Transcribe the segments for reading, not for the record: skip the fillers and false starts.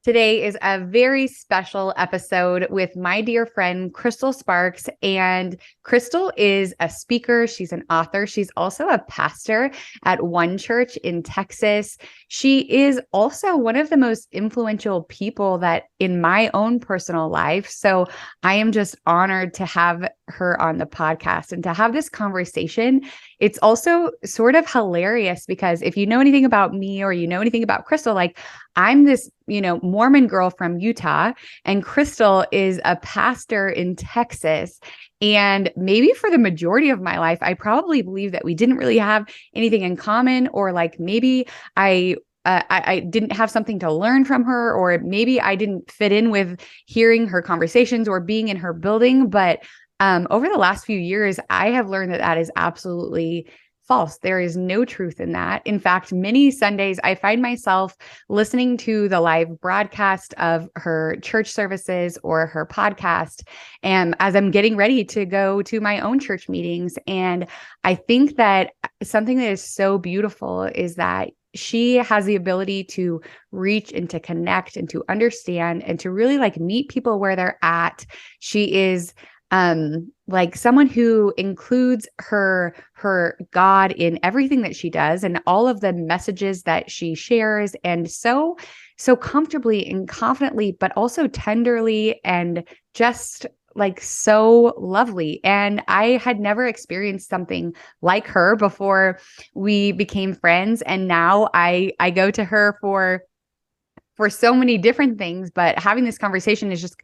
Today is a very special episode with my dear friend, Crystal Sparks. And Crystal is a speaker. She's an author. She's also a pastor at One Church in Texas. She is also one of the most influential people that in my own personal life. So I am just honored to have her on the podcast and to have this conversation. It's also sort of hilarious because if you know anything about me or you know anything about Crystal, like I'm this, Mormon girl from Utah, and Crystal is a pastor in Texas. And maybe for the majority of my life, I probably believe that we didn't really have anything in common, or like maybe I didn't have something to learn from her, or maybe I didn't fit in with hearing her conversations or being in her building. But over the last few years, I have learned that that is absolutely false. There is no truth in that. In fact, many Sundays, I find myself listening to the live broadcast of her church services or her podcast, and as I'm getting ready to go to my own church meetings. And I think that something that is so beautiful is that she has the ability to reach and to connect and to understand and to really like meet people where they're at. She is like someone who includes her God in everything that she does and all of the messages that she shares, and so comfortably and confidently, but also tenderly and just like so lovely. And I had never experienced something like her before we became friends, and now I go to her for so many different things, but having this conversation is just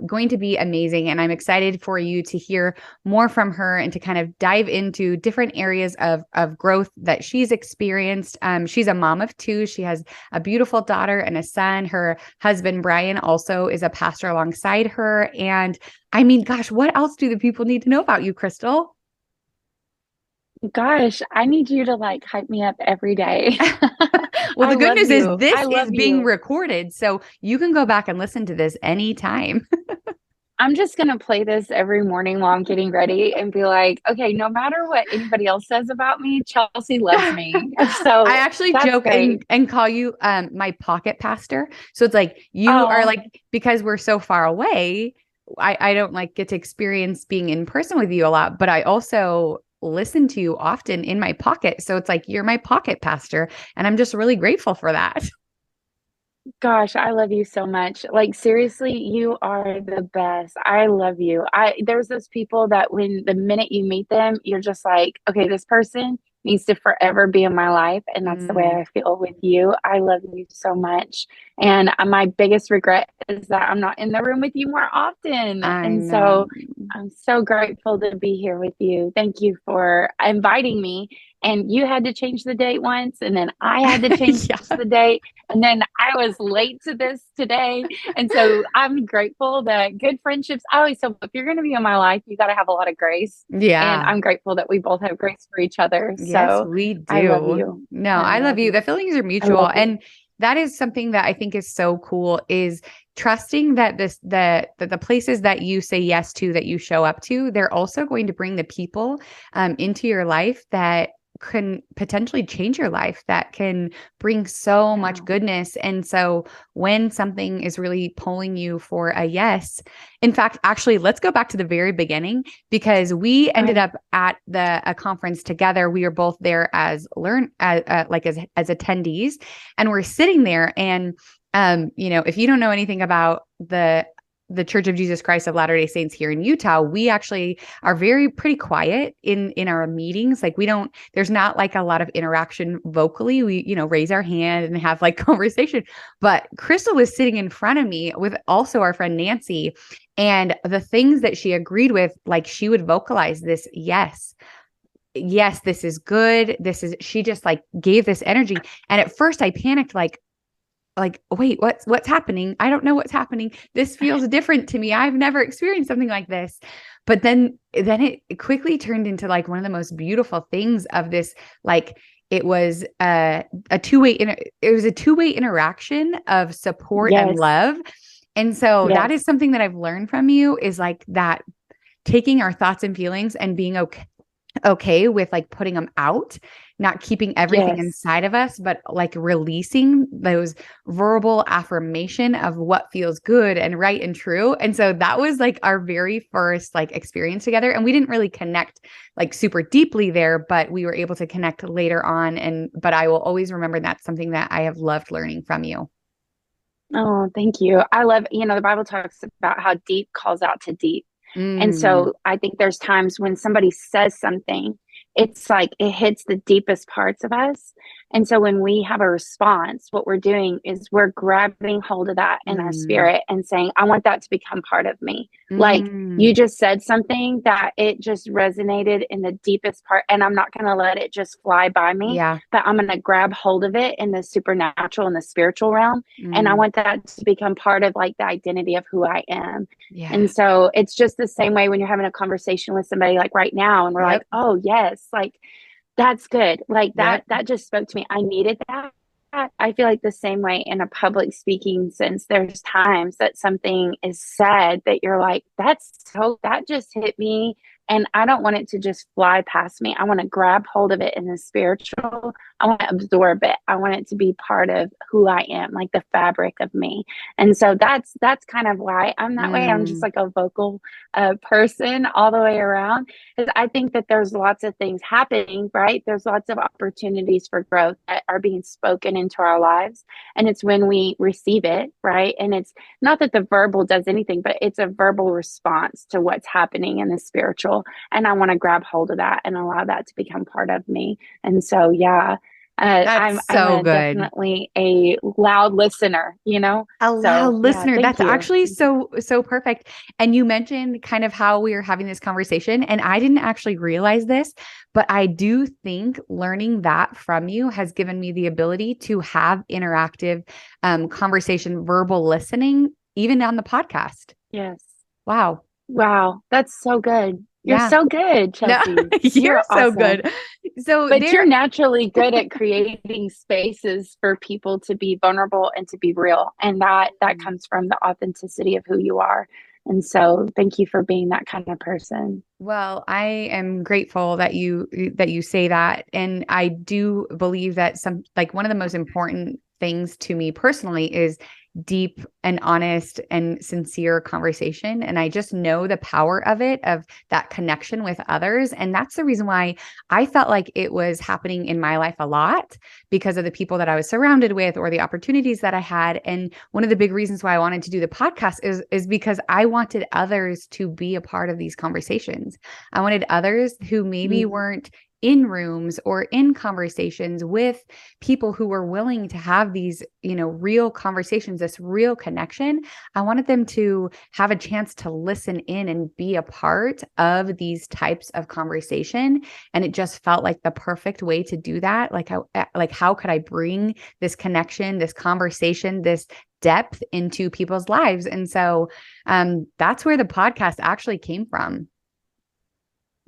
going to be amazing. And I'm excited for you to hear more from her and to kind of dive into different areas of growth that she's experienced. She's a mom of two. She has a beautiful daughter and a son. Her husband, Brian, also is a pastor alongside her. And I mean, gosh, what else do the people need to know about you, Crystal? Gosh, I need you to like hype me up every day. Well, I the good love news is you. this I is love being you. recorded, so you can go back and listen to this anytime. I'm just gonna play this every morning while I'm getting ready and be like, okay, no matter what anybody else says about me, Chelsea loves me. I So actually that's joke great. and call you my pocket pastor. So it's like you are Oh, like, because we're so far away, I don't like get to experience being in person with you a lot, but I also listen to you often in my pocket. So it's like you're my pocket pastor. And I'm just really grateful for that. gosh, I love you so much. Like seriously, you are the best. I love you. There's those people that when the minute you meet them, you're just like, okay, this person needs to forever be in my life. And that's the way Mm, I feel with you. I love you so much. And my biggest regret is that I'm not in the room with you more often. I And know. so I'm so grateful to be here with you. Thank you for inviting me. And you had to change the date once, and then I had to change Yeah. the date. And then I was late to this today. And so I'm grateful that good friendships, I always tell, if you're going to be in my life, you got to have a lot of grace. And Yeah. I'm grateful that we both have grace for each other. Yes, So we I love do. you. No, I I love love you. you. The feelings are I love mutual. you. And that is something that I think is so cool is trusting that the places that you say yes to, that you show up to, they're also going to bring the people into your life that can potentially change your life, that can bring so much Yeah. goodness. And so when something is really pulling you for a yes, in fact, actually, let's go back to the very beginning because we ended Okay. up at a conference together. We were both there as as attendees, and we're sitting there. And if you don't know anything about the Church of Jesus Christ of Latter-day Saints here in Utah, we actually are very pretty quiet in our meetings. Like we don't, there's not like a lot of interaction vocally. We, raise our hand and have like conversation. But Crystal was sitting in front of me with also our friend Nancy, and the things that she agreed with, like she would vocalize this, yes, this is good. She just like gave this energy. And at first I panicked, like, wait, what's happening? I don't know what's happening. This feels different to me. I've never experienced something like this. But then it quickly turned into like one of the most beautiful things of this, like it was a it was a two-way interaction of support and Yes. love. And so that Yes. is something that I've learned from you, is like that, taking our thoughts and feelings and being okay with like putting them out, not keeping everything Yes. inside of us, but like releasing those verbal affirmation of what feels good and right and true. And so that was like our very first like experience together. And we didn't really connect like super deeply there, but we were able to connect later on. But I will always remember that's something that I have loved learning from you. Oh, thank you. I love, the Bible talks about how deep calls out to deep. And Mm, so I think there's times when somebody says something, it's like it hits the deepest parts of us. And so when we have a response, what we're doing is we're grabbing hold of that in our mm, spirit and saying, I want that to become part of me. Like mm. you just said something that it just resonated in the deepest part, and I'm not going to let it just fly by me, Yeah. but I'm going to grab hold of it in the supernatural and the spiritual realm. And I Mm, want that to become part of like the identity of who I am. yeah. And so it's just the same way when you're having a conversation with somebody like right now, and we're like, Yep. oh, yes, like that's good. Like Yep. that just spoke to me. I needed that. I feel like the same way in a public speaking sense. There's times that something is said that you're like, that just hit me. And I don't want it to just fly past me. I want to grab hold of it in the spiritual. I want to absorb it. I want it to be part of who I am, like the fabric of me. And so that's kind of why I'm that way. I'm just Mm, like a vocal person all the way around. Because I think that there's lots of things happening, right? There's lots of opportunities for growth that are being spoken into our lives. And it's when we receive it, right? And it's not that the verbal does anything, but it's a verbal response to what's happening in the spiritual. And I want to grab hold of that and allow that to become part of me. And so, yeah, that's I'm so a good. definitely a loud listener, you know? A loud So yeah, listener. thank That's you. actually so perfect. And you mentioned kind of how we are having this conversation, and I didn't actually realize this, but I do think learning that from you has given me the ability to have interactive conversation, verbal listening, even on the podcast. Yes. Wow. Wow, that's so good. You're Yeah. so good, No, Chelsea. you're You're so awesome. good. So But you're there, naturally good at creating spaces for people to be vulnerable and to be real. And that comes from the authenticity of who you are. And so thank you for being that kind of person. well, I am grateful that you say that, and I do believe that some like one of the most important things to me personally is deep and honest and sincere conversation, and I just know the power of it, of that connection with others. And that's the reason why I felt like it was happening in my life a lot, because of the people that I was surrounded with or the opportunities that I had. And one of the big reasons why I wanted to do the podcast is because I wanted others to be a part of these conversations. I wanted others who maybe Mm. weren't in rooms or in conversations with people who were willing to have these, real conversations, this real connection. I wanted them to have a chance to listen in and be a part of these types of conversation. And it just felt like the perfect way to do that. How could I bring this connection, this conversation, this depth into people's lives? And so that's where the podcast actually came from.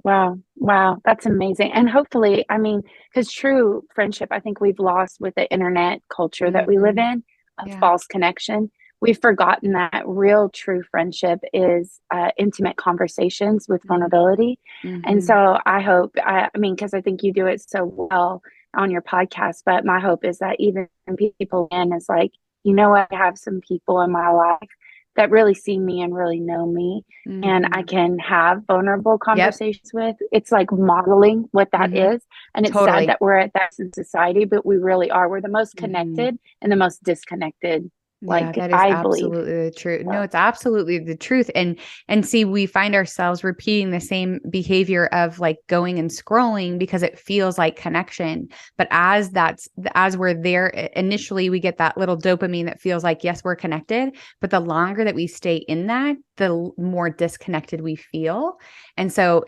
Wow. Wow. That's amazing. And hopefully, I mean, because true friendship, I think we've lost with the internet culture that we live Mhm. in, a Yeah. false connection. We've forgotten that real true friendship is intimate conversations with vulnerability. And Mm-hmm. so I mean, because I think you do it so well on your podcast, but my hope is that even people in is like, you know what, I have some people in my life that really see me and really know me, and I Mm-hmm. can have vulnerable Yep. conversations with. It's like modeling what that Mm-hmm. is. And it's sad Totally. that we're at that in society, but we really are. We're the most Mm-hmm. connected and the most disconnected, Yeah, like that is I believe. absolutely the truth. No, So, it's absolutely the truth. And see, we find ourselves repeating the same behavior of like going and scrolling because it feels like connection. But as we're there, initially we get that little dopamine that feels like, yes, we're connected. But the longer that we stay in that, the more disconnected we feel. And so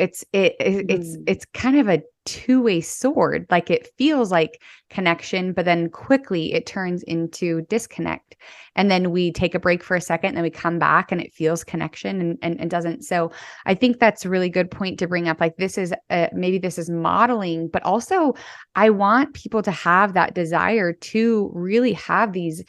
mm, it's kind of a two-way sword. Like it feels like connection, but then quickly it turns into disconnect. And then we take a break for a second, and then we come back and it feels connection and doesn't. So I think that's a really good point to bring up. Like this is maybe this is modeling, but also I want people to have that desire to really have these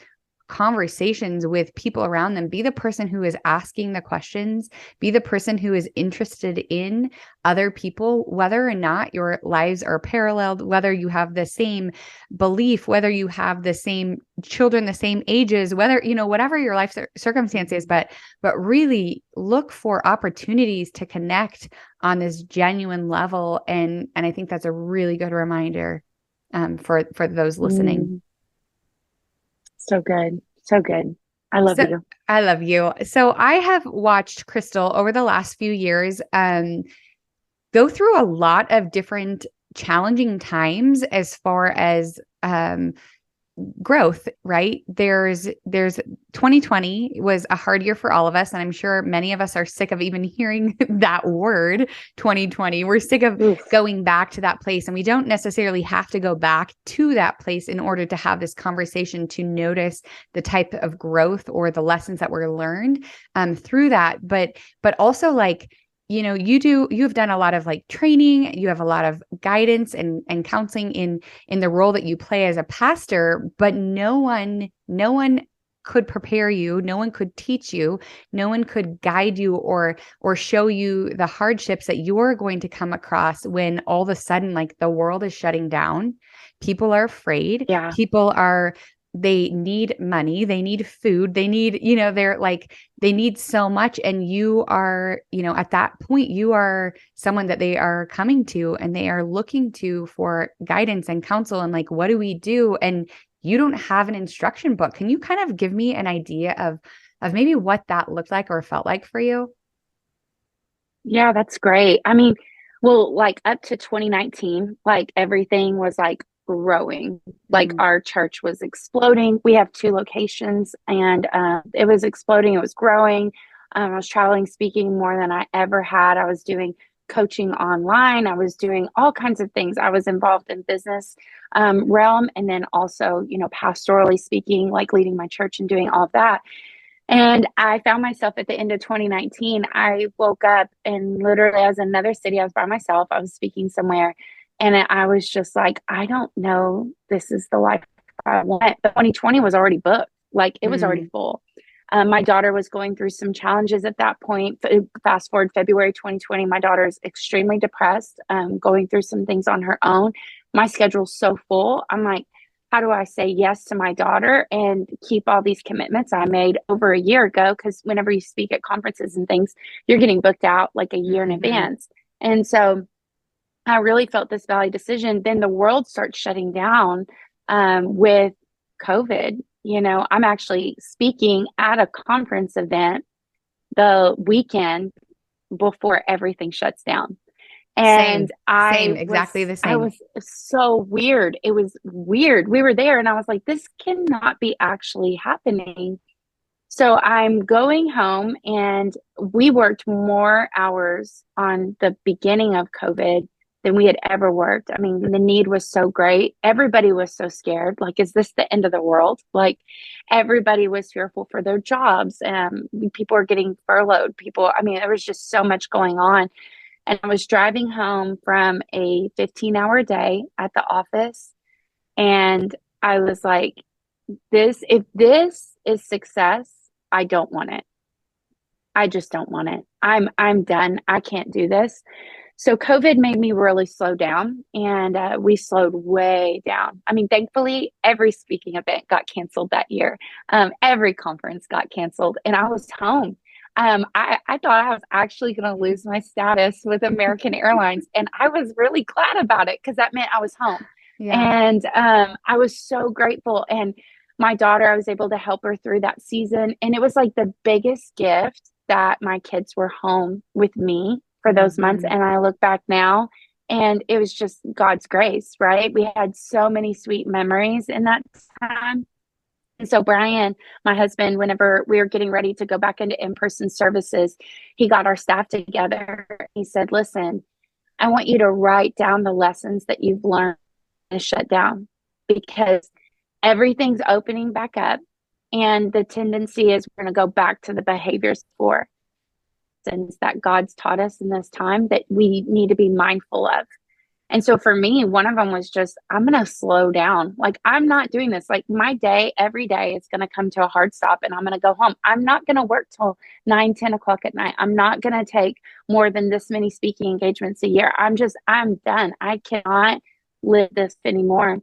conversations with people around them. Be the person who is asking the questions, be the person who is interested in other people, whether or not your lives are paralleled, whether you have the same belief, whether you have the same children, the same ages, whether, whatever your life circumstance is, but really look for opportunities to connect on this genuine level. And I think that's a really good reminder for those listening. So good. So good. I love you. I love you. So I have watched Crystal over the last few years go through a lot of different challenging times as far as growth, right? There's 2020 was a hard year for all of us. And I'm sure many of us are sick of even hearing that word 2020. We're sick of going back to that place. And we don't necessarily have to go back to that place in order to have this conversation to notice the type of growth or the lessons that were learned through that. But also like, you've done a lot of like training, you have a lot of guidance and counseling in the role that you play as a pastor, but no one could prepare you, no one could teach you, no one could guide you or show you the hardships that you're going to come across when all of a sudden like the world is shutting down. People are afraid. Yeah. They need money, they need food, they need, they need so much. And you are, at that point, you are someone that they are coming to and they are looking to for guidance and counsel. And like, what do we do? And you don't have an instruction book. Can you kind of give me an idea of maybe what that looked like or felt like for you? Yeah, that's great. I mean, well, like up to 2019, like everything was like growing. Like our church was exploding. We have 2 locations and it was exploding. It was growing. I was traveling, speaking more than I ever had. I was doing coaching online. I was doing all kinds of things. I was involved in business realm and then also, pastorally speaking, like leading my church and doing all of that. And I found myself at the end of 2019. I woke up and literally I was in another city. I was by myself. I was speaking somewhere. And I was just like, I don't know, this is the life I want. But 2020 was already booked. Like it was already full. My daughter was going through some challenges at that point. Fast forward February 2020, my daughter's extremely depressed, going through some things on her own. My schedule's so full. I'm like, how do I say yes to my daughter and keep all these commitments I made over a year ago? Because whenever you speak at conferences and things, you're getting booked out like a year in advance. And so I really felt this valley decision. Then the world starts shutting down with COVID. I'm actually speaking at a conference event the weekend before everything shuts down. And Same, exactly the same. I was so weird. It was weird. We were there and I was like, this cannot be actually happening. So I'm going home and we worked more hours on the beginning of COVID than we had ever worked. I mean, the need was so great. Everybody was so scared. Like, is this the end of the world? Like, everybody was fearful for their jobs. People were getting furloughed. There was just so much going on. And I was driving home from a 15-hour day at the office. And I was like, if this is success, I don't want it. I just don't want it. I'm done. I can't do this. So COVID made me really slow down and we slowed way down. I mean, thankfully, every speaking event got canceled that year. Every conference got canceled and I was home. I thought I was actually going to lose my status with American Airlines. And I was really glad about it because that meant I was home. Yeah. And I was so grateful. And my daughter, I was able to help her through that season. And it was like the biggest gift that my kids were home with me for those months. And I look back now and it was just God's grace, right? We had so many sweet memories in that time. And so Brian, my husband, whenever we were getting ready to go back into in-person services, he got our staff together. He said, listen, I want you to write down the lessons that you've learned and shut down because everything's opening back up. And the tendency is we're going to go back to the behaviors before. That God's taught us in this time that we need to be mindful of. And so for me, one of them was just, I'm going to slow down. Like, I'm not doing this. Like, my day, every day, is going to come to a hard stop and I'm going to go home. I'm not going to work till 9, 10 o'clock at night. I'm not going to take more than this many speaking engagements a year. I'm done. I cannot live this anymore.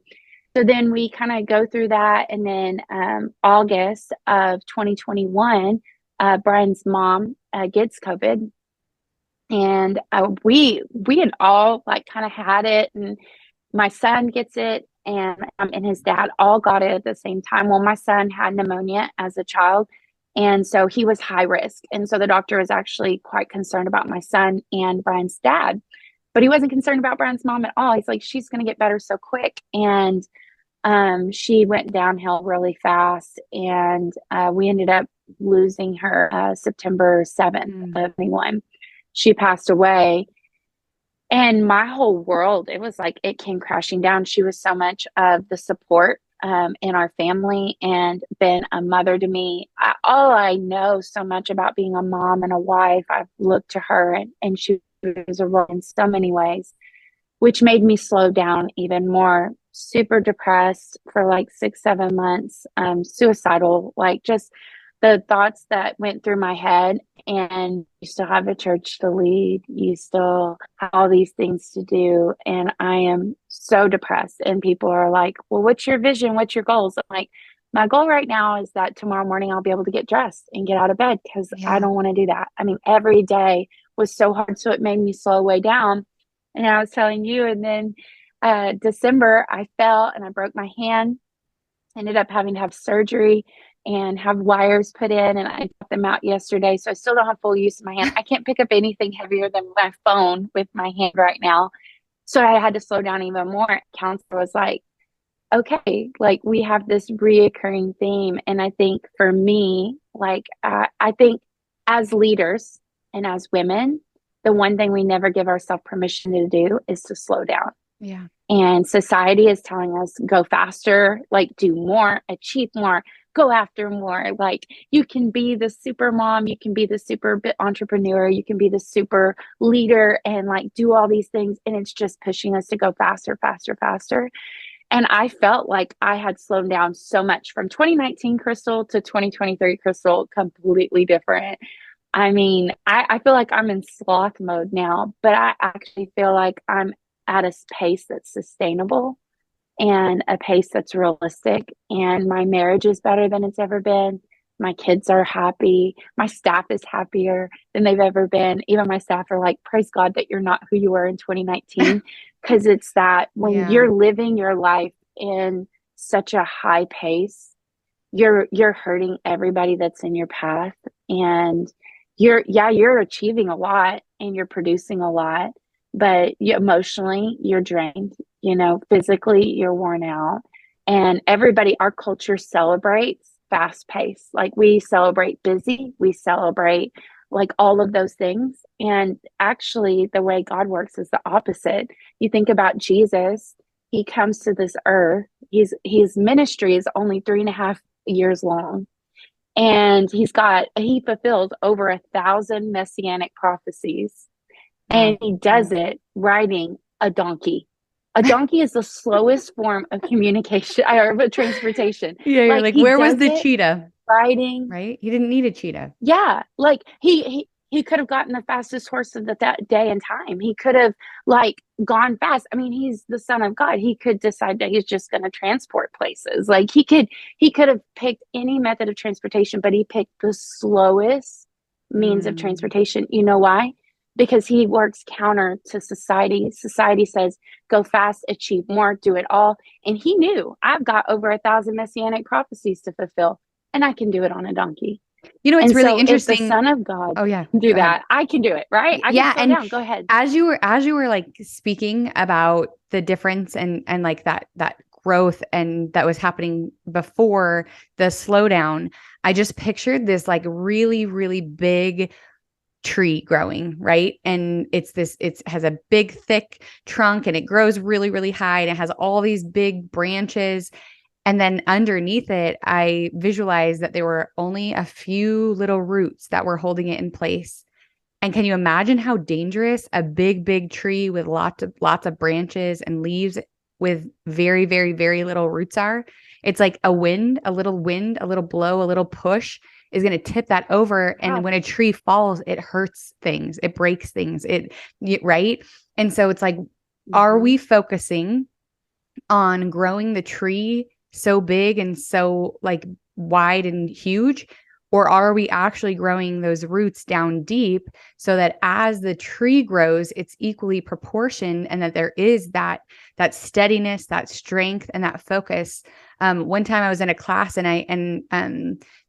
So then we kind of go through that. And then August of 2021, Brian's mom gets COVID. And we had all like kind of had it, and my son gets it, and his dad all got it at the same time. Well, my son had pneumonia as a child, and so he was high risk, and so the doctor was actually quite concerned about my son and Brian's dad, but he wasn't concerned about Brian's mom at all. He's like, she's going to get better so quick. And she went downhill really fast, and we ended up losing her September 7th of 21. She passed away, and my whole world, it was like it came crashing down. She was so much of the support in our family and been a mother to me. All I know so much about being a mom and a wife, I've looked to her, and she was a role in so many ways, which made me slow down even more. Super depressed for like 6, 7 months, suicidal, like just the thoughts that went through my head. And you still have a church to lead, you still have all these things to do, and I am so depressed. And people are like, well, what's your vision, what's your goals? I'm like, my goal right now is that tomorrow morning I'll be able to get dressed and get out of bed, because I don't want to do that. I mean, every day was so hard, so it made me slow way down. And I was telling you, and then December I fell and I broke my hand, ended up having to have surgery and have wires put in, and I got them out yesterday. So I still don't have full use of my hand. I can't pick up anything heavier than my phone with my hand right now. So I had to slow down even more. Counselor was like, okay, like we have this reoccurring theme. And I think for me, like, I think as leaders and as women, the one thing we never give ourselves permission to do is to slow down. Yeah. And society is telling us go faster, like do more, achieve more, go after more. Like you can be the super mom, you can be the super entrepreneur, you can be the super leader, and like do all these things. And it's just pushing us to go faster, faster, faster. And I felt like I had slowed down so much from 2019 Crystal to 2023 Crystal, completely different. I mean, I feel like I'm in sloth mode now, but I actually feel like I'm at a pace that's sustainable and a pace that's realistic. And my marriage is better than it's ever been. My kids are happy. My staff is happier than they've ever been. Even my staff are like, praise God that you're not who you were in 2019. Because it's that when you're living your life in such a high pace, you're hurting everybody that's in your path. And you're achieving a lot and you're producing a lot, but emotionally you're drained, physically you're worn out. And our culture celebrates fast pace. Like we celebrate busy, we celebrate like all of those things. And actually the way God works is the opposite. You think about Jesus, he comes to this earth, his ministry is only 3.5 years long. And he fulfills over 1,000 messianic prophecies. And he does it riding a donkey. A donkey is the slowest form of communication or transportation. Yeah, you're like where was the cheetah? Riding. Right? He didn't need a cheetah. Yeah. Like he could have gotten the fastest horse of that day and time. He could have like gone fast. I mean, he's the son of God. He could decide that he's just going to transport places. Like he could have picked any method of transportation, but he picked the slowest means of transportation. You know why? Because he works counter to society. Society says, go fast, achieve more, do it all. And he knew, I've got over 1,000 messianic prophecies to fulfill, and I can do it on a donkey. It's really interesting. If the Son of God do that, I can do it, right? I can slow down. Go ahead. As you were like speaking about the difference and like that growth and that was happening before the slowdown, I just pictured this like really, really big tree growing, right? And it has a big thick trunk and it grows really, really high and it has all these big branches. And then underneath it, I visualized that there were only a few little roots that were holding it in place. And can you imagine how dangerous a big tree with lots of branches and leaves with very, very, very little roots are? It's like a little wind, a little blow, a little push is going to tip that over. And when a tree falls, it hurts things, it breaks things, right? And so it's like, are we focusing on growing the tree so big and so like wide and huge? Or are we actually growing those roots down deep so that as the tree grows, it's equally proportioned and that there is that steadiness, that strength, and that focus? One time I was in a class and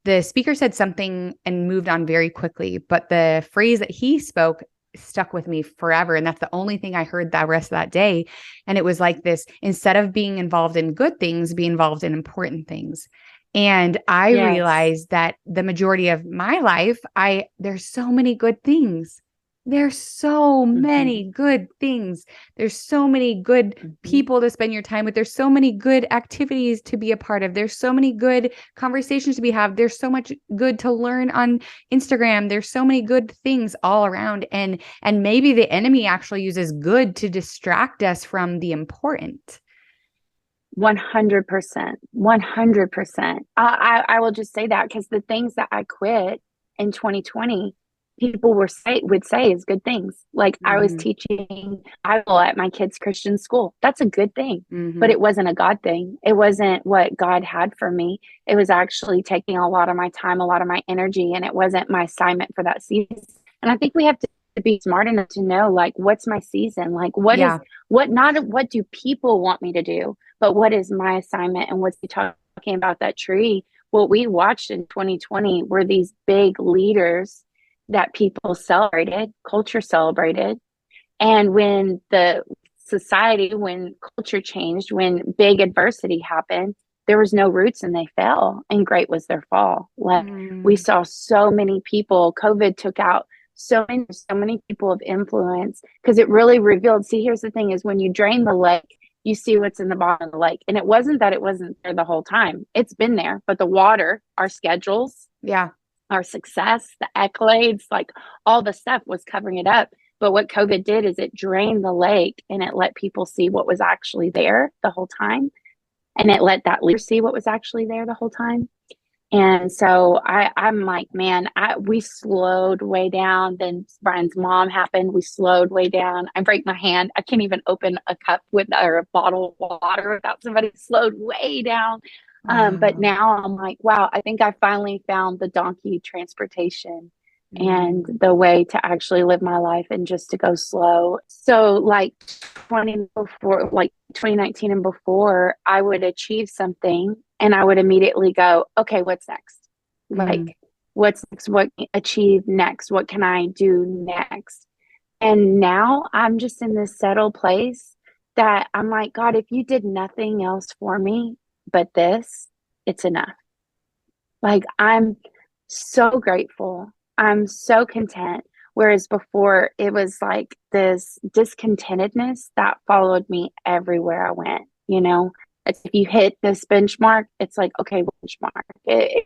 the speaker said something and moved on very quickly, but the phrase that he spoke stuck with me forever. And that's the only thing I heard that rest of that day. And it was like this: instead of being involved in good things, be involved in important things. And I realized that the majority of my life, there's so many good things. There's so many good things. There's so many good people to spend your time with. There's so many good activities to be a part of. There's so many good conversations to be had. There's so much good to learn on Instagram. There's so many good things all around. And maybe the enemy actually uses good to distract us from the important. 100%. 100%. I will just say that because the things that I quit in 2020, people would say is good things. Like I was teaching Bible at my kids' Christian school. That's a good thing, but it wasn't a God thing. It wasn't what God had for me. It was actually taking a lot of my time, a lot of my energy, and it wasn't my assignment for that season. And I think we have to be smart enough to know, like, what's my season? Like, what do people want me to do? But what is my assignment? And what's he talking about that tree? What we watched in 2020 were these big leaders that people celebrated, culture celebrated. And when when culture changed, when big adversity happened, there was no roots and they fell, and great was their fall. Like we saw so many people, COVID took out so many people of influence, because it really revealed, see, here's the thing is when you drain the lake, you see what's in the bottom of the lake. And it wasn't that it wasn't there the whole time. It's been there, but the water, our schedules, our success, the accolades, like all the stuff was covering it up. But what COVID did is it drained the lake and it let people see what was actually there the whole time. And it let that leader see what was actually there the whole time. And so I'm like, man, we slowed way down. Then Brian's mom happened. We slowed way down. I break my hand. I can't even open a cup or a bottle of water without somebody. Slowed way down. But now I'm like, wow, I think I finally found the donkey transportation and the way to actually live my life and just to go slow. So like 2019 and before, I would achieve something and I would immediately go, okay, what's next? Like, what's next? What achieve next? What can I do next? And now I'm just in this settled place that I'm like, God, if you did nothing else for me but this, it's enough. Like, I'm so grateful. I'm so content. Whereas before it was like this discontentedness that followed me everywhere I went, you know? It's if you hit this benchmark, it's like, okay, benchmark.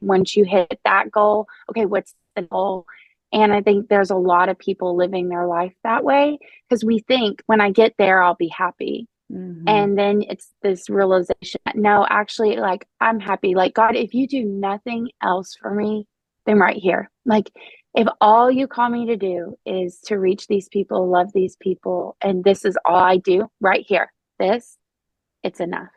Once you hit that goal, okay, what's the goal? And I think there's a lot of people living their life that way because we think when I get there, I'll be happy. And then it's this realization that no, actually, like, I'm happy. Like, God, if you do nothing else for me, then right here. Like, if all you call me to do is to reach these people, love these people, and this is all I do right here, it's enough.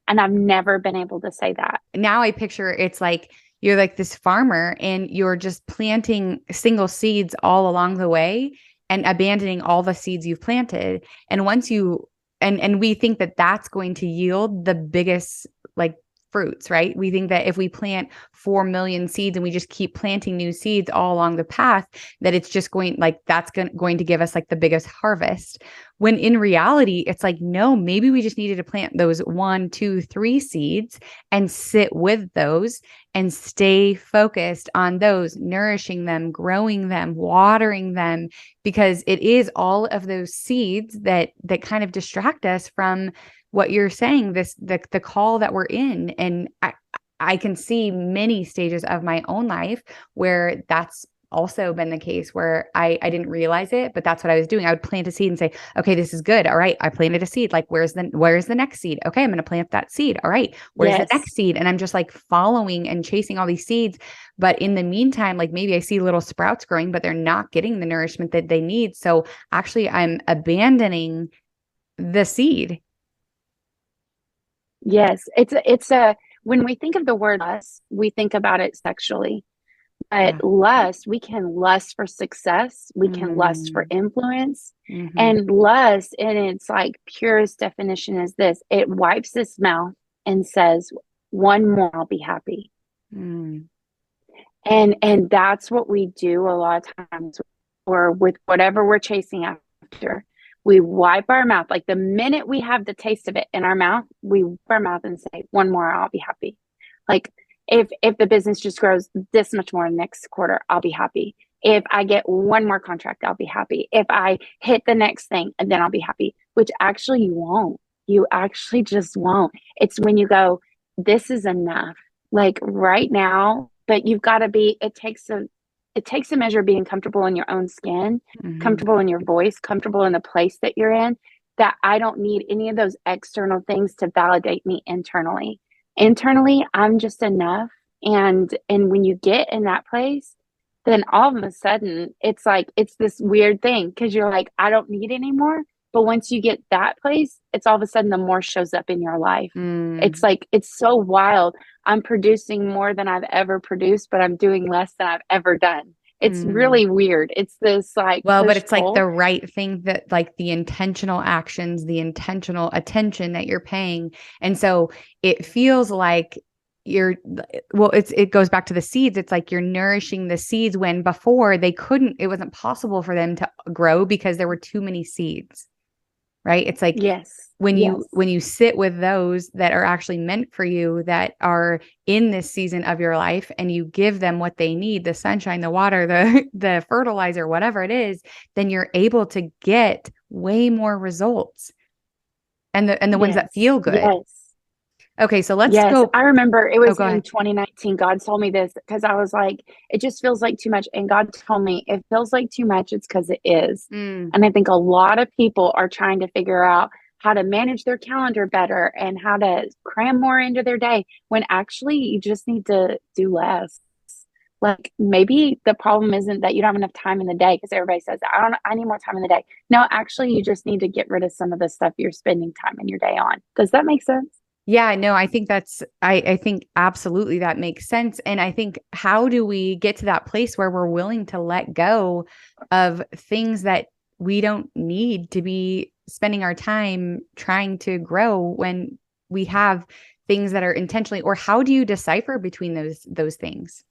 And I've never been able to say that. Now I picture it's like you're like this farmer and you're just planting single seeds all along the way and abandoning all the seeds you've planted. And once you, and we think that that's going to yield the biggest like fruits, right? We think that if we plant 4 million seeds and we just keep planting new seeds all along the path, that it's just going like that's going to give us like the biggest harvest. When in reality, it's like, no, maybe we just needed to plant those 1, 2, 3 seeds and sit with those and stay focused on those, nourishing them, growing them, watering them, because it is all of those seeds that kind of distract us from what you're saying, the call that we're in. And I can see many stages of my own life where that's also been the case where I didn't realize it, but that's what I was doing. I would plant a seed and say, okay, this is good. All right. I planted a seed. Like, where's the next seed? Okay. I'm going to plant that seed. All right. Where's the next Yes. seed? And I'm just like following and chasing all these seeds. But in the meantime, like maybe I see little sprouts growing, but they're not getting the nourishment that they need. So actually I'm abandoning the seed. Yes. When we think of the word lust, we think about it sexually. But Yeah. lust, we can lust for success, we can lust for Mm. influence. Mhm. And lust, in its like purest definition, is this: it wipes its mouth and says, one more, I'll be happy. Mm. And that's what we do a lot of times, or with whatever we're chasing after. We wipe our mouth. Like the minute we have the taste of it in our mouth, we wipe our mouth and say, one more, I'll be happy. Like if the business just grows this much more next quarter, I'll be happy. If I get one more contract, I'll be happy. If I hit the next thing, and then I'll be happy, which actually you won't. You actually just won't. It's when you go, this is enough. Like right now, but you've got to be, it takes a measure of being comfortable in your own skin, Mhm. comfortable in your voice, comfortable in the place that you're in, that I don't need any of those external things to validate me internally. Internally, I'm just enough. And when you get in that place, then all of a sudden it's like it's this weird thing because you're like, I don't need anymore. But once you get that place, it's all of a sudden the more shows up in your life. It's Mm. like it's so wild. I'm producing more than I've ever produced, but I'm doing less than I've ever done. It's Mm. really weird. It's this like Well, but push it's like pull. the right thing, that like the intentional actions, the intentional attention that you're paying. And so it feels like you're, well, it goes back to the seeds. It's like you're nourishing the seeds when before they couldn't, it wasn't possible for them to grow because there were too many seeds, right? It's like Yes. when Yes. you sit with those that are actually meant for you, that are in this season of your life, and you give them what they need, the sunshine, the water, the fertilizer, whatever it is, then you're able to get way more results, and the ones that Yes. feel good. Yes. Okay, so let's Yes, go. I remember it Oh, was go in ahead. 2019. God told me this because I was like, it just feels like too much. And God told me, it feels like too much, it's because it is. Mm, And I think a lot of people are trying to figure out how to manage their calendar better and how to cram more into their day when actually you just need to do less. Like maybe the problem isn't that you don't have enough time in the day because everybody says, I need more time in the day. No, actually, you just need to get rid of some of the stuff you're spending time in your day on. Does that make sense? yeah, no, I think I think absolutely that makes sense. And I think, how do we get to that place where we're willing to let go of things that we don't need to be spending our time trying to grow, when we have things that are intentionally, or how do you decipher between those things?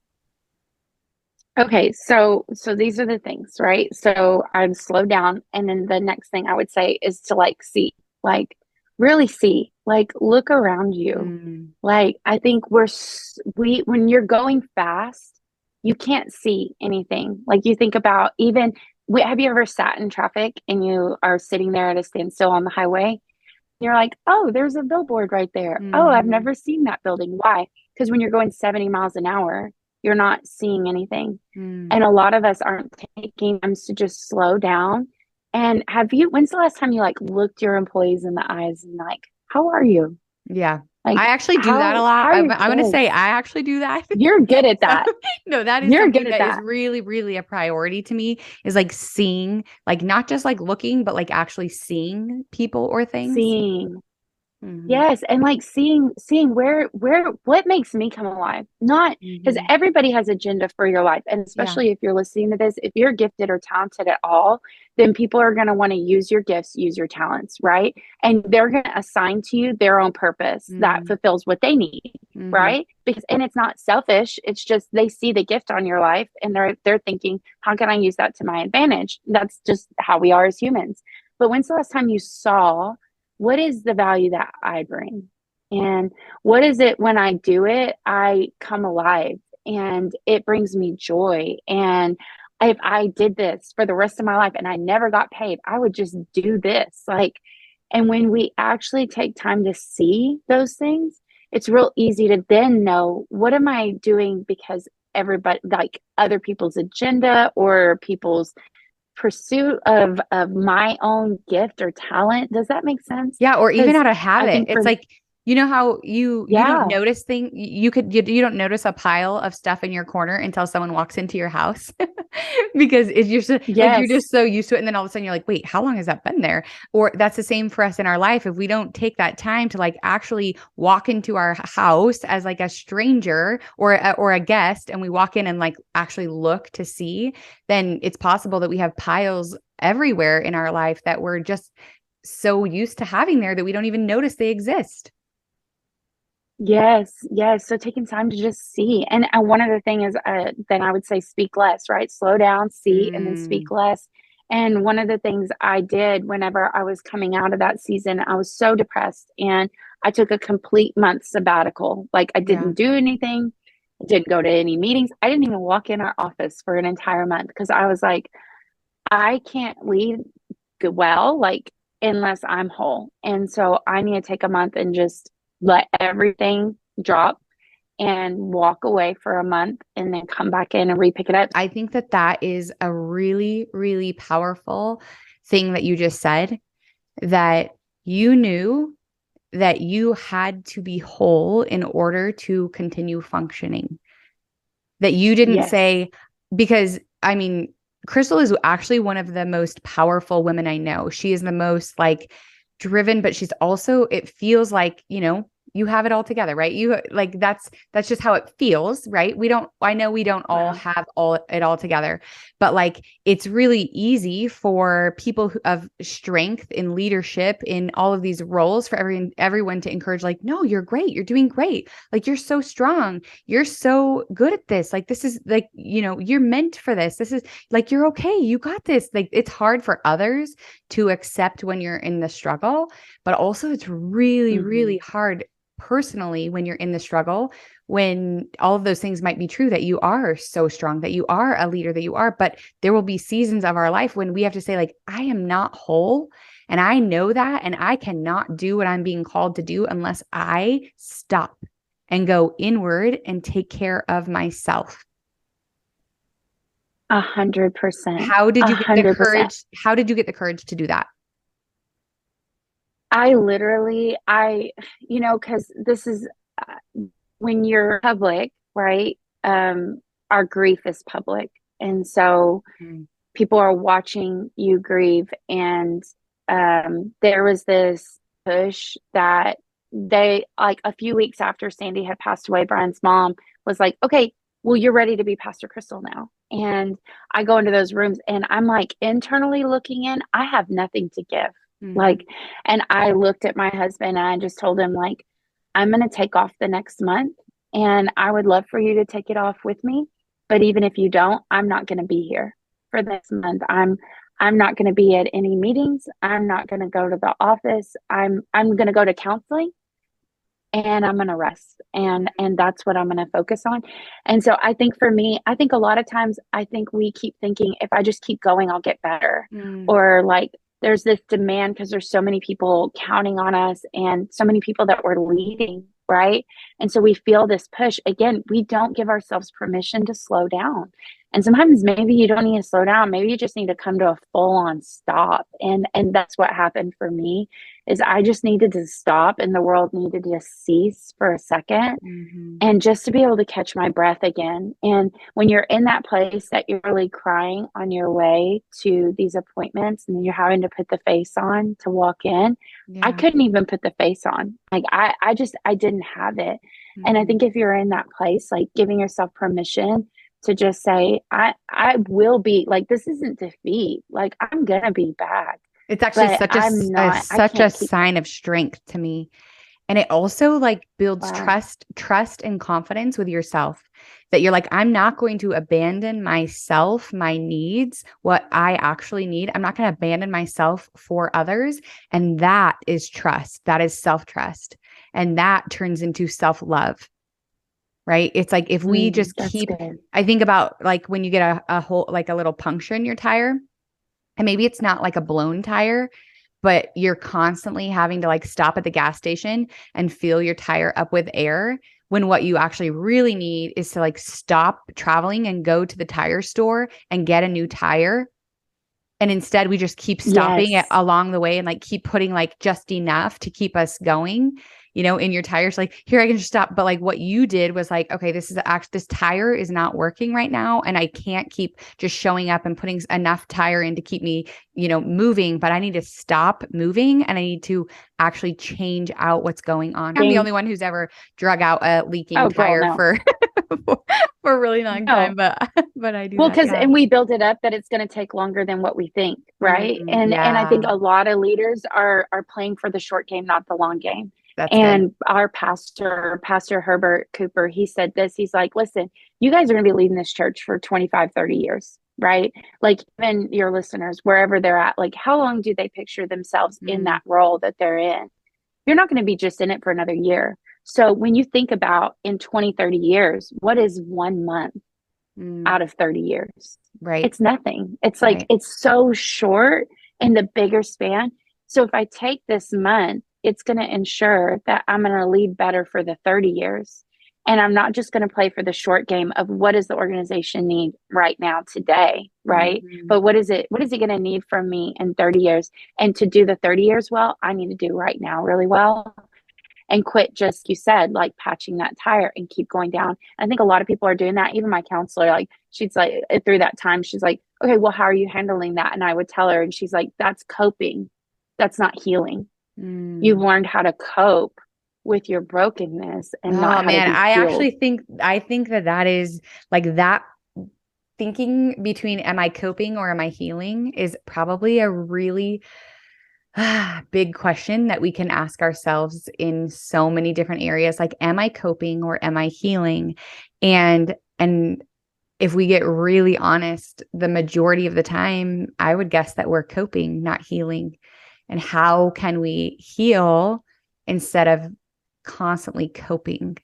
Okay, so these are the things, right? So I'd slow down, and then the next thing I would say is to like see, like really see, like look around you. Mm, Like I think we when you're going fast, you can't see anything. Like you think about even have you ever sat in traffic and you are sitting there at a standstill on the highway? You're like, oh, there's a billboard right there. Oh, I've mhm, never seen that building. Why? Because when you're going 70 miles an hour, you're not seeing anything. mm. And a lot of us aren't taking time to just slow down. And when's the last time you like looked your employees in the eyes and like, how are you? Yeah. I Like, actually do that a lot. how are I'm, your I'm going to say kids? I actually do that. You're good at So, that. no, that is You're something good at that is that. really, really a priority to me, is like seeing, like not just like looking, but like actually seeing people or things. Seeing. Hmm. Yes, and like seeing where what makes me come alive. Not because Hmm. everybody has agenda for your life, and Yeah. especially if you're listening to this, if you're gifted or talented at all, then people are going to want to use your gifts, use your talents, right? And they're going to assign to you their own purpose that Mm-hmm. fulfills what they need, Mm-hmm. right? Because and it's not selfish, it's just they see the gift on your life and they're thinking, how can I use that to my advantage? That's just how we are as humans. But when's the last time you saw what is the value that I bring? And what is it when I do it, I come alive and it brings me joy. And if I did this for the rest of my life and I never got paid, I would just do this. Like, and when we actually take time to see those things, it's real easy to then know, what am I doing because everybody, like other people's agenda or people's pursuit of my own gift or talent. Does that make sense? Yeah. Or even Because out of I habit. think It's for, like, how you don't yeah, notice you don't notice a pile of stuff in your corner until someone walks into your house because it's you're so, like, you're yes, just so used to it. And then all of a sudden you're like, wait, how long has that been there? Or that's the same for us in our life. If we don't take that time to like actually walk into our house as like a stranger or a guest, and we walk in and like actually look to see, then it's possible that we have piles everywhere in our life that we're just so used to having there that we don't even notice they exist. yes, yes. So taking time to just see. And one of the things is, then I would say speak less, right? Slow down, see, and then Mm, speak less. And one of the things I did whenever I was coming out of that season, I was so depressed and I took a complete month sabbatical. Like I yeah. didn't do anything, I didn't go to any meetings. I didn't even walk in our office for an entire month because I was like, I can't lead well, like unless I'm whole. And so I need to take a month and just let everything drop and walk away for a month and then come back in and re-pick it up. I think that that is a really, really powerful thing that you just said, that you knew that you had to be whole in order to continue functioning. That you didn't Yes. say, because I mean, Crystal is actually one of the most powerful women I know. She is the most like driven, but she's also, it feels like, you have it all together, right? You like that's just how it feels, right? I know we don't all Wow. have all together, but like it's really easy for people of strength in leadership in all of these roles for everyone to encourage, like, no, you're great, you're doing great, like you're so strong, you're so good at this, like this is like, you're meant for this, this is like, you're okay, you got this. Like it's hard for others to accept when you're in the struggle, but also it's really, Mm-hmm. really hard personally when you're in the struggle, when all of those things might be true, that you are so strong, that you are a leader, that you are, but there will be seasons of our life when we have to say, like, I am not whole, and I know that, and I cannot do what I'm being called to do unless I stop and go inward and take care of myself. 100%. How did A you get the 100%. courage? How did you get the courage to do that? I literally, because this is when you're public, right? Our grief is public. And so Mm, people are watching you grieve. And there was this push that they, like a few weeks after Sandy had passed away, Brian's mom was like, okay, well, you're ready to be Pastor Crystal now. And I go into those rooms and I'm like internally looking in, I have nothing to give. mhm. Like, and I looked at my husband and I just told him, like, I'm going to take off the next month and I would love for you to take it off with me. But even if you don't, I'm not going to be here for this month. I'm not going to be at any meetings. I'm not going to go to the office. I'm going to go to counseling and I'm going to rest and that's what I'm going to focus on. And so I think for me, I think a lot of times I think we keep thinking if I just keep going I'll get better, Mm, or like there's this demand because there's so many people counting on us and so many people that we're leading, right? And so we feel this push. Again, we don't give ourselves permission to slow down. And sometimes maybe you don't need to slow down. Maybe you just need to come to a full on stop. And that's what happened for me is I just needed to stop and the world needed to cease for a second mhm. and just to be able to catch my breath again. And when you're in that place that you're really crying on your way to these appointments and you're having to put the face on to walk in, I Yeah. couldn't even put the face on. Like I didn't have it. And I Mhm. think if you're in that place, like giving yourself permission to just say, I will be like, this isn't defeat. Like I'm gonna be back, It's actually but I'm not, I such a can't keep sign of strength to me. And it also like builds wow. trust and confidence with yourself, that you're like, I'm not going to abandon myself, my needs, what I actually need. I'm not going to abandon myself for others. And that is trust. That is self-trust. And that turns into self-love, right? It's like if we just That's keep, good. I think about like when you get a whole, like a little puncture in your tire, and maybe it's not like a blown tire, but you're constantly having to like stop at the gas station and fill your tire up with air. when what you actually really need is to like stop traveling and go to the tire store and get a new tire. And instead we just keep stopping it Yes. along the way and like keep putting like just enough to keep us going, in your tires. Like, here, I can just stop. But like what you did was like, okay, this tire is not working right now. And I can't keep just showing up and putting enough tire in to keep me, moving, but I need to stop moving and I need to actually change out what's going on. I'm the only one who's ever drug out a leaking Oh, girl, tire no. for a really long time, No. but I do Well, that. because Yeah. and we build it up that it's going to take longer than what we think, right? And I think Yeah, a lot of leaders are playing for the short game, not the long game. that's good. And our Pastor Herbert Cooper, he said this. He's like, listen, you guys are going to be leading this church for 25, 30 years, right? Like, even your listeners, wherever they're at, like, how long do they picture themselves in that role that they're in? You're not going to be just in it for another year. So when you think about in 20, 30 years, what is 1 month out of 30 years? Right. It's nothing. It's like, Right. it's so short in the bigger span. So if I take this month, it's going to ensure that I'm going to lead better for the 30 years. And I'm not just going to play for the short game of what does the organization need right now today, right? But what is it going to need from me in 30 years? And to do the 30 years well, I need to do right now really well and quit just, you said, like patching that tire and keep going down. I think a lot of people are doing that. Even my counselor, like, she's like, through that time, she's like, okay, well, how are you handling that? And I would tell her, and she's like, that's coping. That's not healing. You've learned how to cope with your brokenness and not Oh how to man, be I healed. actually think that is like that thinking between am I coping or am I healing is probably a really big question that we can ask ourselves in so many different areas. Like, am I coping or am I healing? And if we get really honest, the majority of the time, I would guess that we're coping, not healing. And how can we heal instead of constantly coping?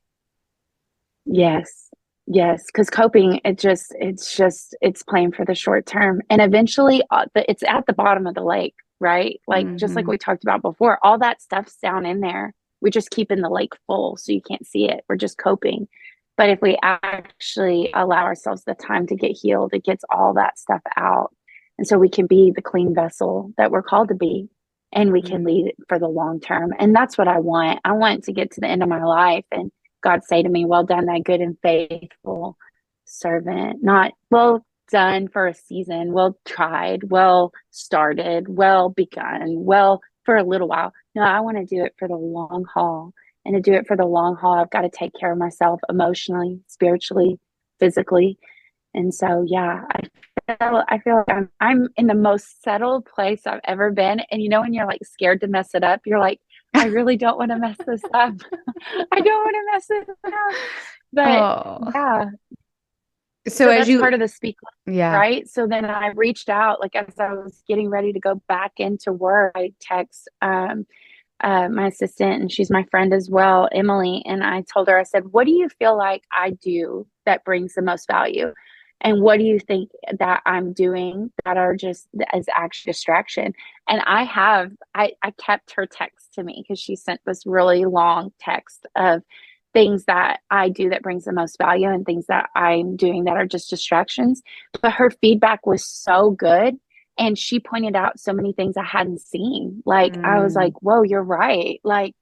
Yes. Yes, because coping, it's playing for the short term, and eventually, it's at the bottom of the lake, right? Like, just like Mm-hmm. we talked about before, all that stuff's down in there. We just keep in the lake full, so you can't see it. We're just coping. But if we actually allow ourselves the time to get healed, it gets all that stuff out, and so we can be the clean vessel that we're called to be, and we can lead for the long term. And that's what I want. I want to get to the end of my life and God say to me, well done, thy good and faithful servant. Not well done for a season, well tried, well started, well begun, well for a little while. No, I want to do it for the long haul. And to do it for the long haul, I've got to take care of myself emotionally, spiritually, physically. And so, yeah, I feel like I'm in the most settled place I've ever been. And when you're like scared to mess it up, you're like, I really don't want to mess this up. I don't want to mess it up. But Oh, yeah, so so as that's you, part of the speak, yeah. right? So then I reached out, like as I was getting ready to go back into work, I text my assistant, and she's my friend as well, Emily. And I told her, I said, what do you feel like I do that brings the most value? And what do you think that I'm doing that are just as actual distraction? And I kept her text to me because she sent this really long text of things that I do that brings the most value and things that I'm doing that are just distractions. But her feedback was so good. And she pointed out so many things I hadn't seen. Like, I was like, whoa, you're right. Like,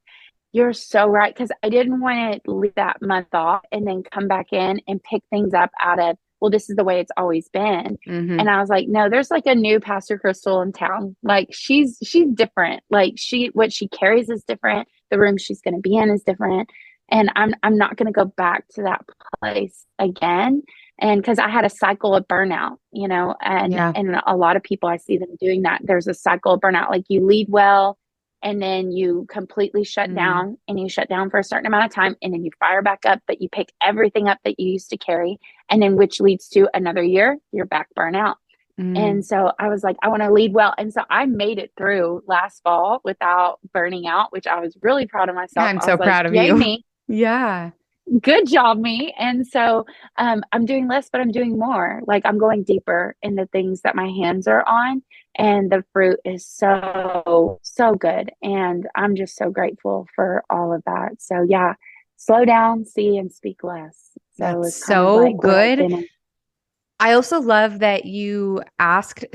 you're so right. Because I didn't want to leave that month off and then come back in and pick things up out of, well, this is the way it's always been. Mm-hmm. And I was like, no, there's like a new Pastor Crystal in town. Like, she's different. Like, what she carries is different. The room she's going to be in is different. And I'm not going to go back to that place again. And because I had a cycle of burnout, Yeah. and a lot of people, I see them doing that. There's a cycle of burnout. Like, you lead well, and then you completely shut down, and you shut down for a certain amount of time, and then you fire back up, but you pick everything up that you used to carry, and then which leads to another year, you're back burnout. And so I was like, I want to lead well. And so I made it through last fall without burning out, which I was really proud of myself. I'm I so was like, proud of yay, you. me. Yeah. Good job, me. And so I'm doing less, but I'm doing more. Like, I'm going deeper in the things that my hands are on, and the fruit is so, so good. And I'm just so grateful for all of that. So, yeah, slow down, see, and speak less. So That's it's kind of so like what I've good. been in. I also love that you asked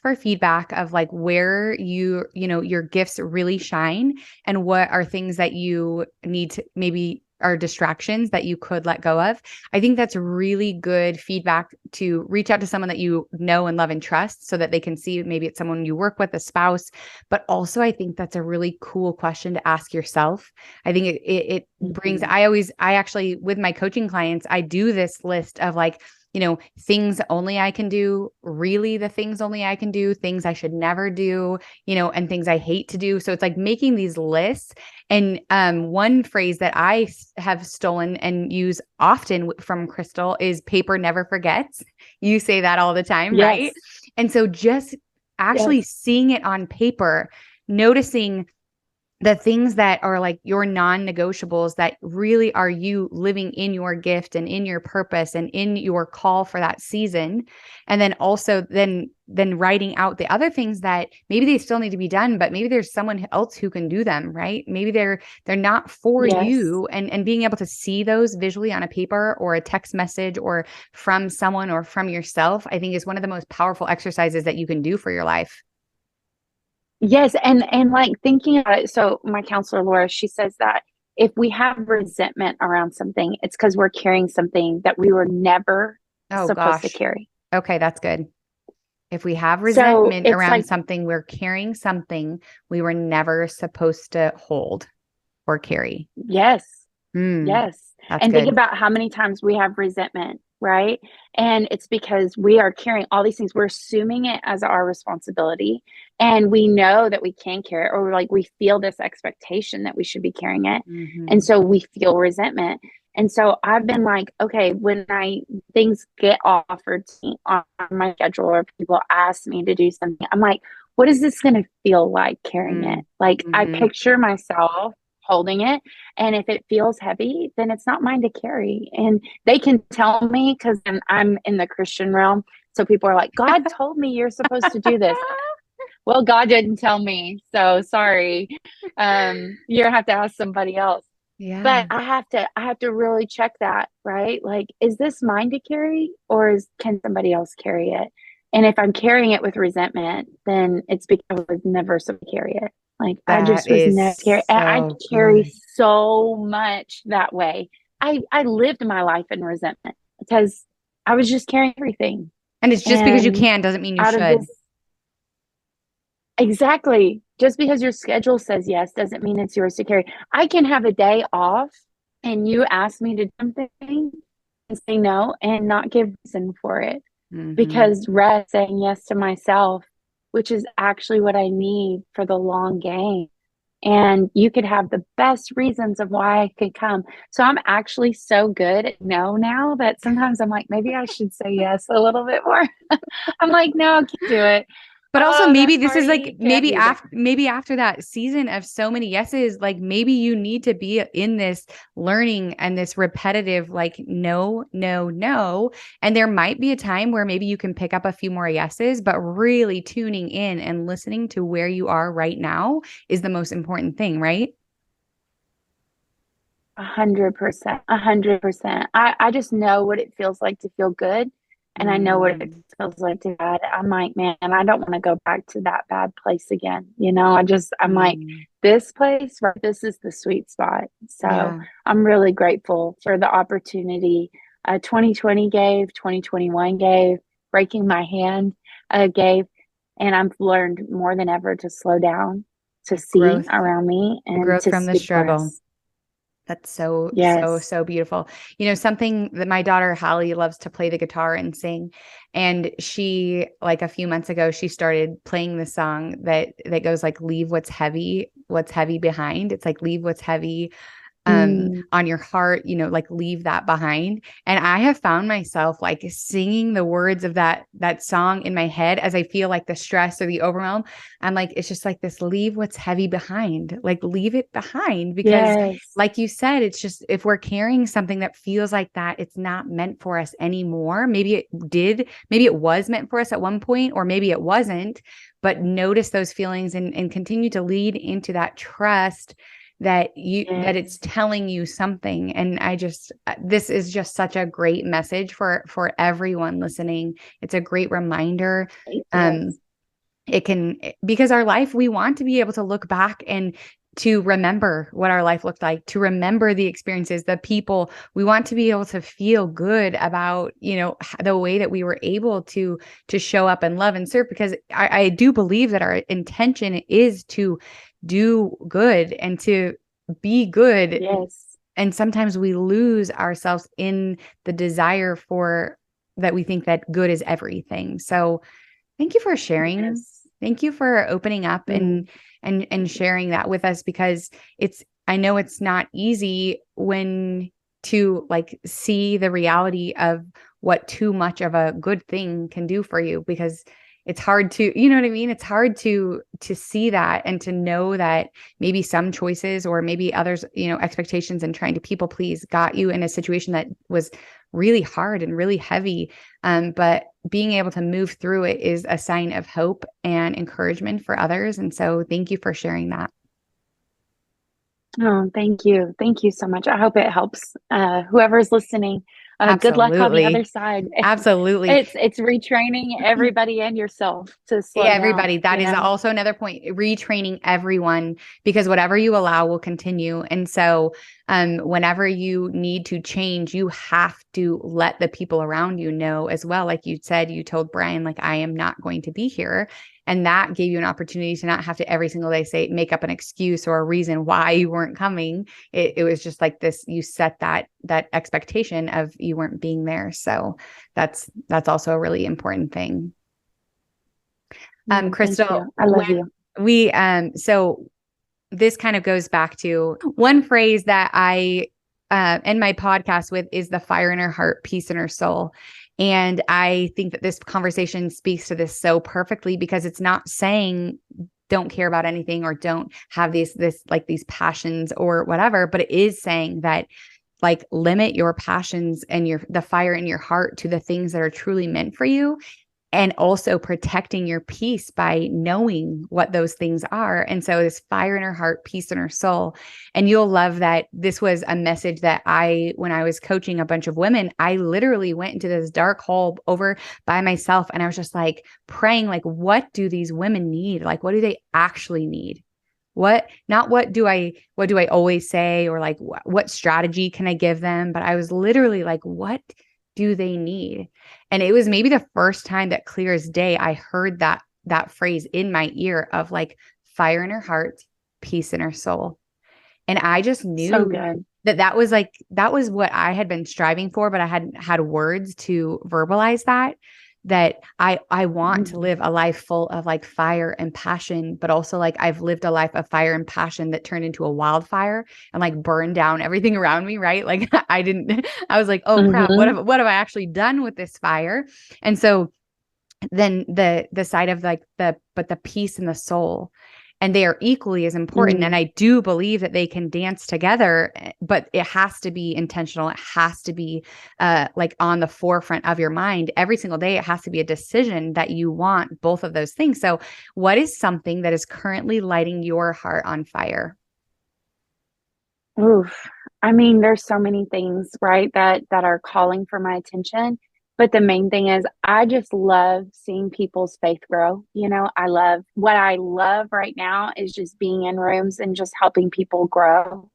for feedback of like where your gifts really shine and what are things that you need to maybe are distractions that you could let go of. I think that's really good feedback to reach out to someone that you know and love and trust so that they can see maybe it's someone you work with, a spouse, but also I think that's a really cool question to ask yourself. I think it brings, Mhm. I actually, with my coaching clients, I do this list of like, things only I can do, really the things only I can do, things I should never do, and things I hate to do. So it's like making these lists. And one phrase that have stolen and use often from Crystal is paper never forgets. You say that all the time, right? Yes. And so just actually Yes. seeing it on paper, noticing the things that are like your non-negotiables that really are you living in your gift and in your purpose and in your call for that season. And then also then writing out the other things that maybe they still need to be done, but maybe there's someone else who can do them, right? Maybe they're not for Yes. you, and being able to see those visually on a paper or a text message or from someone or from yourself, I think is one of the most powerful exercises that you can do for your life. Yes, and like thinking about it, so my counselor Laura, she says that if we have resentment around something, it's because we're carrying something that we were never Oh supposed to gosh. carry. Okay, that's good. If we have So resentment it's around like, something, we're carrying something we were never supposed to hold or carry. yes, Mm, yes. that's And think good. about how many times we have resentment, right? And it's because we are carrying all these things. We're assuming it as our responsibility. And we know that we can carry it, or like we feel this expectation that we should be carrying it. And Hmm. so we feel resentment. And so I've been like, okay, when things get offered to me on my schedule or people ask me to do something, I'm like, what is this going to feel like carrying it? Like I Mm-hmm. picture myself holding it, and if it feels heavy, then it's not mine to carry. And they can tell me because I'm in the Christian realm. So people are like, God told me you're supposed to do this. Well, God didn't tell me. So sorry. You have to ask somebody else. But Yeah. I have to really check that, right? Like, is this mine to carry, or can somebody else carry it? And if I'm carrying it with resentment, then it's because I was never supposed to carry it. Like I That just was is never carry. I so carry good. so much that way. I lived my life in resentment because I was just carrying everything. And it's just because you And can doesn't mean you out of should. this, exactly, just because your schedule says yes doesn't mean it's yours to carry. I can have a day off and you ask me to do something and say no and not give reason for it, Hmm. because rest, saying yes to myself, which is actually what I need for the long game. And you could have the best reasons of why I could come. So I'm actually so good at no now that sometimes I'm like, maybe I should say yes a little bit more. I'm like, no, I can't do it. But also Oh, maybe that this is like party can't be there. maybe after that season of so many yeses, like maybe you need to be in this learning and this repetitive like no, no, no. And there might be a time where maybe you can pick up a few more yeses, but really tuning in and listening to where you are right now is the most important thing, right? 100%. 100%. I just know what it feels like to feel good. And I know what it Mm, feels like to bad. I'm like, man, I don't want to go back to that bad place again. I'm like, mm, this place, right? This is the sweet spot. So yeah. I'm really grateful for the opportunity. 2020 gave, 2021 gave, breaking my hand gave. And I've learned more than ever to slow down, to see Growth, around me, and growth to from the speak struggle. less. That's so, so, Yes. so beautiful. Something that my daughter Hallie loves to play the guitar and sing. And she, like a few months ago, she started playing the song that goes like, leave what's heavy behind. It's like, leave what's heavy Mm, on your heart, like leave that behind. And I have found myself like singing the words of that song in my head as I feel like the stress or the overwhelm. I'm like, it's just like this, leave what's heavy behind, like leave it behind. Because yes. like you said, it's just, if we're carrying something that feels like that, it's not meant for us anymore. Maybe it was meant for us at one point, or maybe it wasn't, but notice those feelings and continue to lead into that trust that it's Yes. telling you something. And this is just such a great message for everyone listening. It's a great reminder. Yes. It can, because our life, we want to be able to look back and to remember what our life looked like, to remember the experiences, the people. We want to be able to feel good about, the way that we were able to show up and love and serve, because I do believe that our intention is to do good and to be good. Yes. And sometimes we lose ourselves in the desire for that. We think that good is everything. So thank you for sharing. Yes. Thank you for opening up Mm. and sharing that with us, because I know it's not easy when to like see the reality of what too much of a good thing can do for you, because it's hard to, you know what I mean? It's hard to see that and to know that maybe some choices or maybe others, expectations and trying to people please got you in a situation that was really hard and really heavy. But being able to move through it is a sign of hope and encouragement for others. And so thank you for sharing that. Oh, thank you. Thank you so much. I hope it helps whoever's listening. Good luck on the other Absolutely. side. Absolutely. It's retraining everybody and yourself to Yeah, slow down, everybody. That is also another point, retraining everyone, because whatever you allow will continue. And so, whenever you need to change, you have to let the people around you know as well. Like you said, you told Brian, like, I am not going to be here. And that gave you an opportunity to not have to every single day make up an excuse or a reason why you weren't coming. It was just like this, you set that expectation of you weren't being there. So that's also a really important thing. Thank Crystal, you. I love you. so this kind of goes back to one phrase that I in my podcast with is the fire in her heart, peace in her soul. And I think that this conversation speaks to this so perfectly, because it's not saying don't care about anything or don't have these passions or whatever, but it is saying that like limit your passions and the fire in your heart to the things that are truly meant for you, and also protecting your peace by knowing what those things are. And so this fire in her heart, peace in her soul. And you'll love that this was a message that when I was coaching a bunch of women, I literally went into this dark hole over by myself. And I was just like praying, like, what do these women need? Like, what do they actually need? What do I always say, or like, what strategy can I give them? But I was literally like, what do they need? And it was maybe the first time that clear as day, I heard that phrase in my ear of like fire in her heart, peace in her soul. And I just So knew good. that was what I had been striving for, but I hadn't had words to verbalize that I want to Mm. live a life full of like fire and passion, but also like I've lived a life of fire and passion that turned into a wildfire and like burned down everything around me, right? Like I was like, oh crap, Hmm. what have I actually done with this fire? And so then the side of like the peace in the soul, and they are equally as important. And Mm. I do believe that they can dance together, but it has to be intentional. It has to be like on the forefront of your mind every single day. It has to be a decision that you want both of those things. So what is something that is currently lighting your heart on fire? Oof. I mean, there's so many things, right, that are calling for my attention. But the main thing is I just love seeing people's faith grow. What I love right now is just being in rooms and just helping people grow.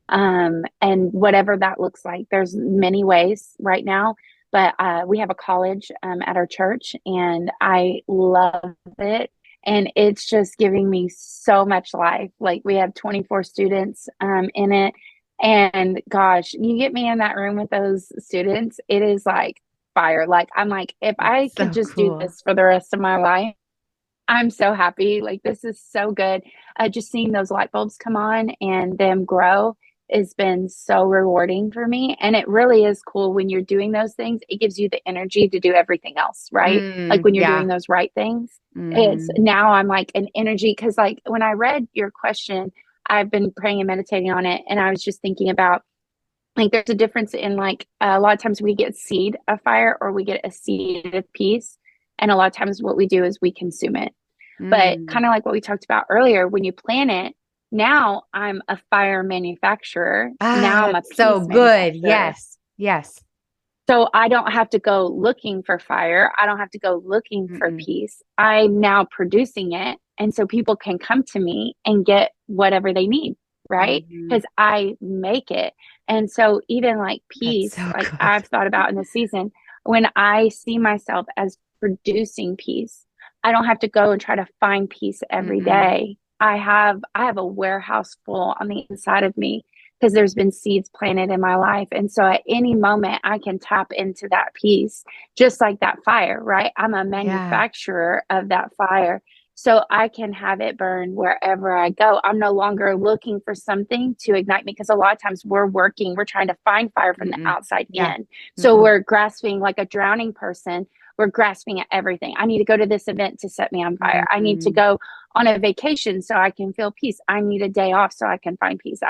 And whatever that looks like, there's many ways right now. But we have a college at our church, and I love it. And it's just giving me so much life. Like we have 24 students in it. And gosh, you get me in that room with those students, it is like fire. Like I'm like, if I could So just do cool. this for the rest of my life, I'm so happy. Like this is so good. Just seeing those light bulbs come on and them grow has been so rewarding for me. And it really is cool when you're doing those things. It gives you the energy to do everything else, right? Like when you're doing Yeah. those right things. It's Hmm. now I'm like an energy because like when I read your question, I've been praying and meditating on it, and I was just thinking about like there's a difference in like a lot of times we get seed of fire or we get a seed of peace, and a lot of times what we do is we consume it. But Mm. kind of like what we talked about earlier, when you plant it, Now I'm a fire manufacturer. Now Ah, I'm a so peace good. manufacturer. Yes. Yes. So I don't have to go looking for fire. I don't have to go looking for Mm-mm. peace. I'm now producing it. And so people can come to me and get whatever they need, right? Mhm. Because I make it. And so even like That's peace, so like good. I've thought about in the season, when I see myself as producing peace, I don't have to go and try to find peace every Mm-mm. day. I have a warehouse full on the inside of me because there's been seeds planted in my life. And so at any moment, I can tap into that peace, just like that fire, right? I'm a Yeah. manufacturer of that fire. So I can have it burn wherever I go. I'm no longer looking for something to ignite me because a lot of times we're trying to find fire from the Mm-mm. outside Yeah. in. So Mm-mm. we're grasping like a drowning person. We're grasping at everything. I need to go to this event to set me on fire. I need to Mm-mm. go on a vacation so I can feel peace. I need a day off so I can find peace.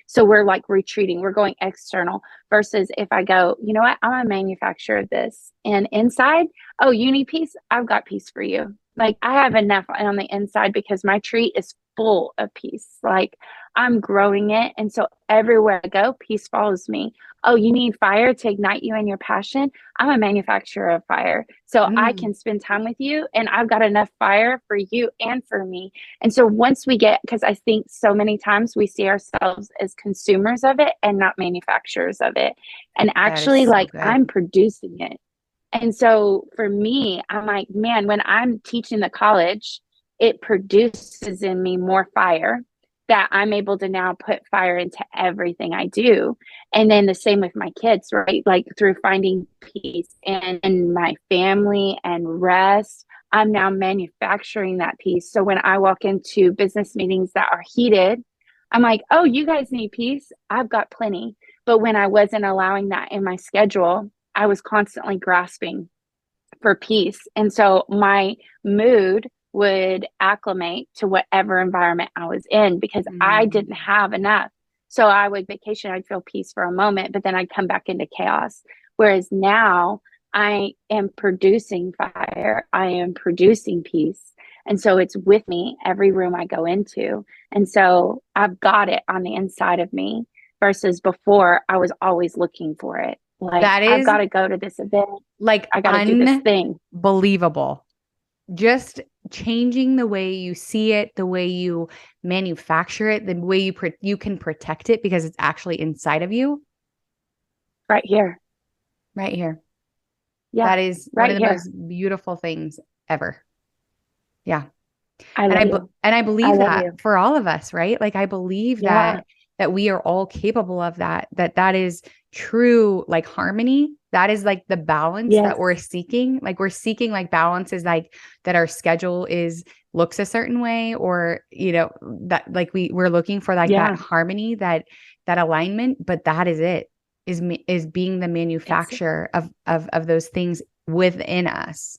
So we're like retreating, we're going external versus if I go, you know what, I'm a manufacturer of this. And inside, oh, you need peace? I've got peace for you. Like I have enough on the inside because my tree is full of peace. Like I'm growing it. And so everywhere I go, peace follows me. Oh, you need fire to ignite you in your passion? I'm a manufacturer of fire. So I Mm. can spend time with you and I've got enough fire for you and for me. And so once we get, because I think so many times we see ourselves as consumers of it and not manufacturers of it. And That is actually, so like good. I'm producing it. And so for me, I'm like, man, when I'm teaching the college, it produces in me more fire that I'm able to now put fire into everything I do. And then the same with my kids, right? Like through finding peace and my family and rest, I'm now manufacturing that peace. So when I walk into business meetings that are heated, I'm like, oh, you guys need peace. I've got plenty. But when I wasn't allowing that in my schedule, I was constantly grasping for peace. And so my mood would acclimate to whatever environment I was in because I Mm. didn't have enough. So I would vacation, I'd feel peace for a moment, but then I'd come back into chaos. Whereas now I am producing fire, I am producing peace. And so it's with me every room I go into. And so I've got it on the inside of me versus before I was always looking for it. Like, That I've is got to go to this event. like I got to do this thing. unbelievable. Just changing the way you see it, the way you manufacture it, the way you can protect it because it's actually inside of you Right here. right here. Yeah. That is one of Right the here. most beautiful things ever. Yeah. I love you. And I I believe love that you. for all of us, right? Like I believe Yeah. that we are all capable of that is true like harmony. That is like the balance that Yes. we're seeking. Like we're seeking like balance is like that our schedule is looks a certain way or that like we're looking for like that Yeah. harmony, that alignment, but that is it. Is being the It's manufacturer of those things within us.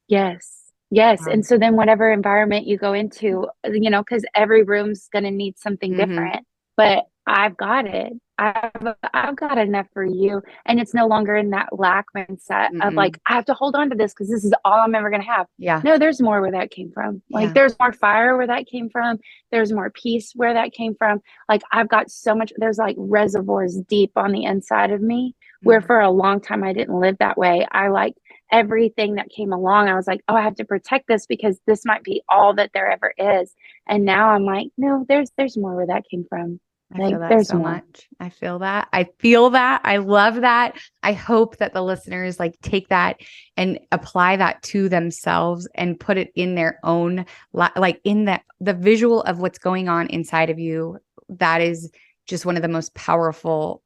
yes. Yes. Um, And so then whatever environment you go into, because every room's going to need something mhm. different, but I've got it. I've got enough for you. And it's no longer in that lack mindset of like, Mm-mm. I have to hold on to this because this is all I'm ever going to have. Yeah. No, there's more where that came from. Like Yeah. there's more fire where that came from. There's more peace where that came from. Like I've got so much, there's like reservoirs deep on the inside of me where Mhm. for a long time I didn't live that way. I like everything that came along, I was like, oh, I have to protect this because this might be all that there ever is. And now I'm like, no, there's more where that came from. I Like feel that there's so more. much. I feel that. I feel that. I love that. I hope that the listeners like take that and apply that to themselves and put it in their own like in the visual of what's going on inside of you. That is just one of the most powerful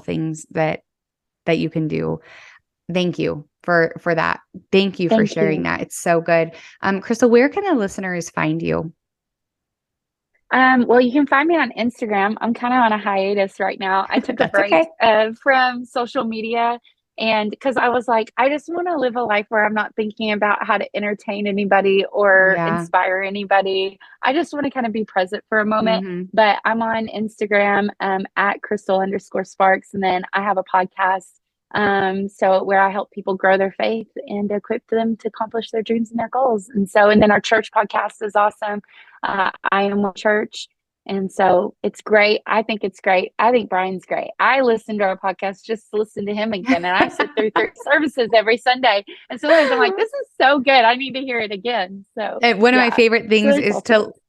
things that you can do. Thank you for that. Thank you for Thank sharing you. that. It's so good. Crystal, where can the listeners find you? Well, you can find me on Instagram. I'm kind of on a hiatus right now. I took a That's break okay. from social media and because I was like, I just want to live a life where I'm not thinking about how to entertain anybody or Yeah. inspire anybody. I just want to kind of be present for a moment. Hmm. But I'm on Instagram at Crystal_Sparks. And then I have a podcast So where I help people grow their faith and equip them to accomplish their dreams and their goals. And then our church podcast is awesome. I am a church. And so it's great. I think it's great. I think Brian's great. I listen to our podcast just to listen to him again. And I sit through 3 services every Sunday. And sometimes I'm like, this is so good. I need to hear it again. So And one of my favorite things really is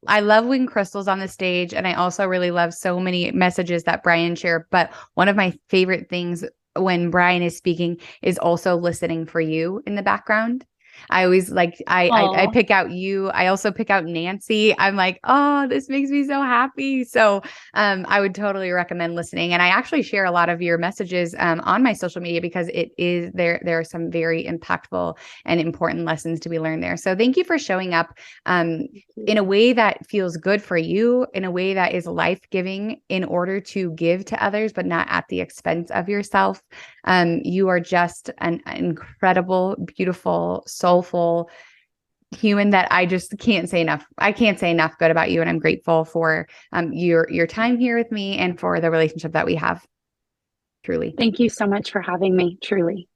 I love when Crystal's on the stage, and I also really love so many messages that Brian shared. But one of my favorite things when Brian is speaking is also listening for you in the background. I always like, I pick out you. I also pick out Nancy. I'm like, oh, this makes me so happy. So I would totally recommend listening. And I actually share a lot of your messages on my social media because there are some very impactful and important lessons to be learned there. So thank you for showing up in a way that feels good for you, in a way that is life-giving in order to give to others, but not at the expense of yourself. You are just an incredible, beautiful, soulful human that I just can't say enough. I can't say enough good about you. And I'm grateful for your time here with me and for the relationship that we have. Truly. Thank you so much for having me. Truly.